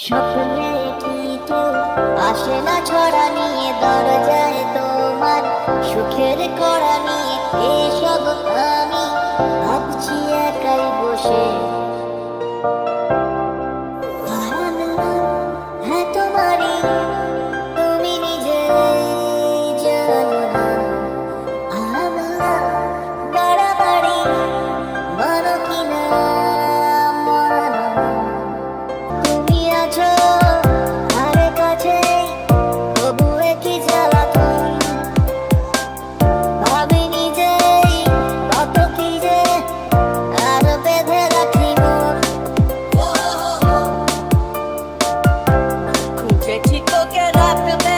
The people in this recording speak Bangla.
স্বপ্নে কি কেউ আসে না ছড়া নিয়ে দরজায় তোমার সুখের কড়া নিয়ে এসব আমি ভাবছি একাই বসে। হ্যাঁ তোমারই, তুমি নিজে জানো না আমরা বাড়াবাড়ি মানো কিনা মানো না। তুমি আছো ধারে কাছে, তবু একই জ্বালাতন। ভাবিনি যে কত কি যে আর বেঁধে রাখি মন। খুঁজেছি তোকে রাখবে